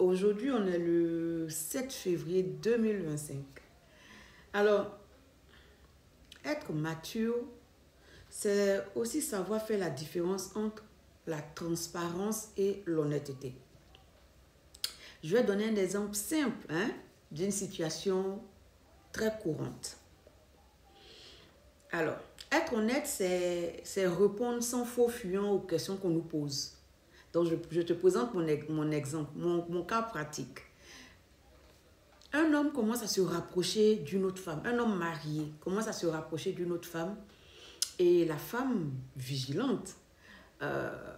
Aujourd'hui, on est le 7 février 2025. Alors, être mature, c'est aussi savoir faire la différence entre la transparence et l'honnêteté. Je vais donner un exemple simple d'une situation très courante. Alors, être honnête, c'est répondre sans faux fuyant aux questions qu'on nous pose. Donc, je te présente mon exemple, mon cas pratique. Un homme commence à se rapprocher d'une autre femme. Un homme marié commence à se rapprocher d'une autre femme. Et la femme, vigilante,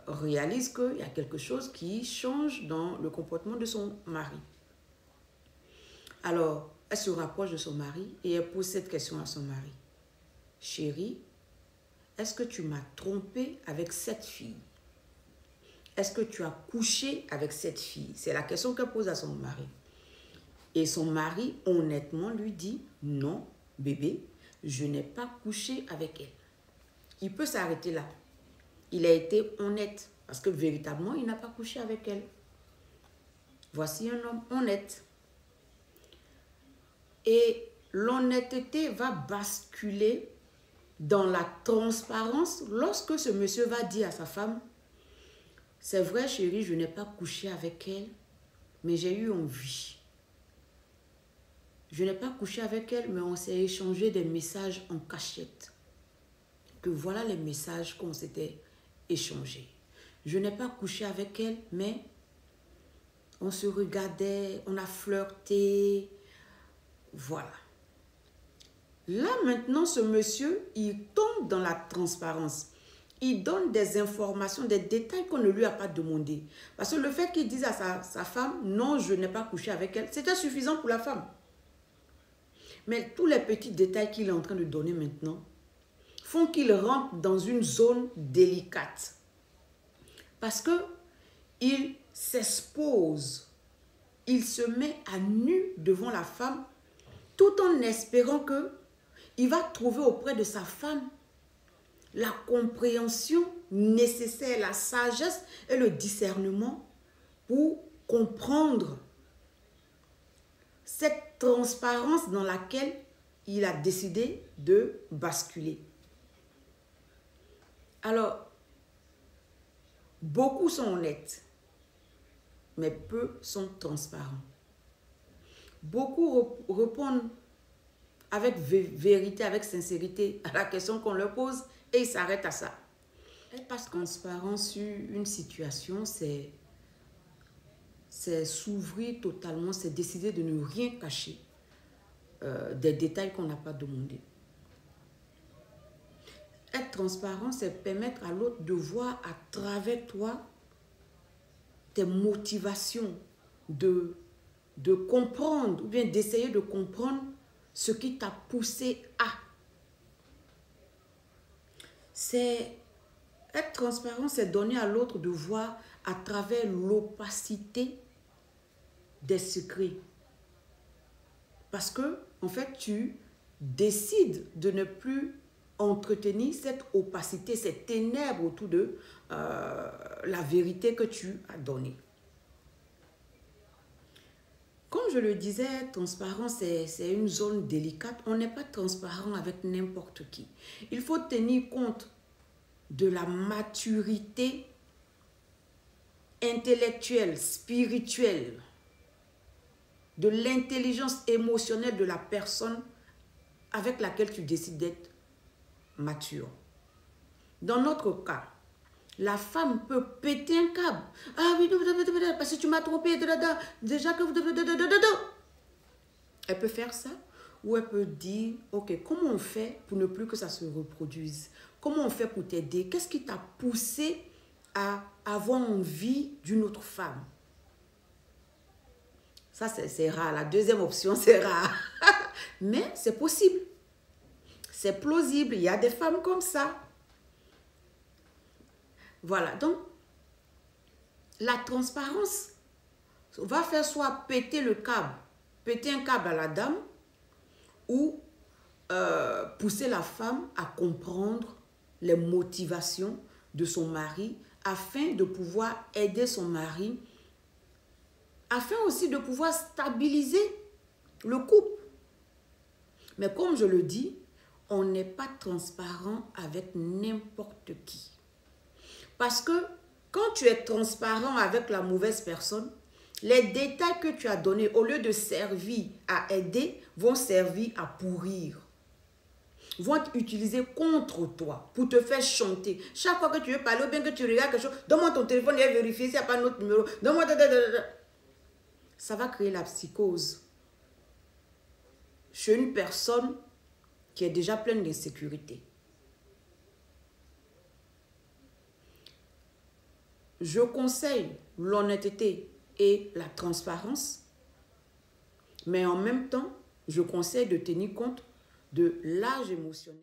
réalise qu'il y a quelque chose qui change dans le comportement de son mari. Alors, elle se rapproche de son mari et elle pose cette question à son mari. Chérie, est-ce que tu m'as trompé avec cette fille? Est-ce que tu as couché avec cette fille? C'est la question qu'elle pose à son mari. Et son mari, honnêtement, lui dit, non, bébé, je n'ai pas couché avec elle. Il peut s'arrêter là. Il a été honnête parce que véritablement, il n'a pas couché avec elle. Voici un homme honnête. Et l'honnêteté va basculer dans la transparence lorsque ce monsieur va dire à sa femme, c'est vrai chérie, je n'ai pas couché avec elle, mais j'ai eu envie. Je n'ai pas couché avec elle, mais on s'est échangé des messages en cachette. Que voilà les messages qu'on s'était échangés. Je n'ai pas couché avec elle, mais on se regardait, on a flirté. Voilà. Là, maintenant, ce monsieur, il tombe dans la transparence. Il donne des informations, des détails qu'on ne lui a pas demandé. Parce que le fait qu'il dise à sa femme, non, je n'ai pas couché avec elle, c'était suffisant pour la femme. Mais tous les petits détails qu'il est en train de donner maintenant font qu'il rentre dans une zone délicate. Parce qu'il s'expose, il se met à nu devant la femme tout en espérant qu'il va trouver auprès de sa femme la compréhension nécessaire, la sagesse et le discernement pour comprendre cette transparence dans laquelle il a décidé de basculer. Alors, beaucoup sont honnêtes, mais peu sont transparents. Beaucoup répondent avec vérité, avec sincérité à la question qu'on leur pose et ils s'arrêtent à ça. Être transparent sur une situation, c'est s'ouvrir totalement, c'est décider de ne rien cacher des détails qu'on n'a pas demandé. Être transparent, c'est permettre à l'autre de voir à travers toi tes motivations, de comprendre ou bien d'essayer de comprendre ce qui t'a poussé à. Être transparent, c'est donner à l'autre de voir à travers l'opacité des secrets. Parce que, en fait, tu décides de ne plus entretenir cette opacité, cette ténèbre autour de la vérité que tu as donnée. Comme je le disais, transparence, c'est une zone délicate. On n'est pas transparent avec n'importe qui. Il faut tenir compte de la maturité intellectuelle, spirituelle, de l'intelligence émotionnelle de la personne avec laquelle tu décides d'être mature. Dans notre cas, la femme peut péter un câble. Ah oui, parce que tu m'as trompé. Déjà que vous... Elle peut faire ça. Ou elle peut dire, ok, comment on fait pour ne plus que ça se reproduise? Comment on fait pour t'aider? Qu'est-ce qui t'a poussé à avoir envie d'une autre femme? Ça, c'est rare. La deuxième option, c'est rare. Mais c'est possible. C'est plausible. Il y a des femmes comme ça. Voilà. Donc, la transparence va faire soit péter le câble, péter un câble à la dame ou pousser la femme à comprendre les motivations de son mari afin de pouvoir aider son mari afin aussi de pouvoir stabiliser le couple. Mais comme je le dis, on n'est pas transparent avec n'importe qui. Parce que quand tu es transparent avec la mauvaise personne, les détails que tu as donnés, au lieu de servir à aider, vont servir à pourrir. Vont être utilisés contre toi pour te faire chanter. Chaque fois que tu veux parler ou bien que tu regardes quelque chose, donne-moi ton téléphone et vérifier s'il n'y a pas notre numéro. Donne-moi... Ça va créer la psychose chez une personne qui est déjà pleine d'insécurité. Je conseille l'honnêteté et la transparence, mais en même temps, je conseille de tenir compte de l'âge émotionnel.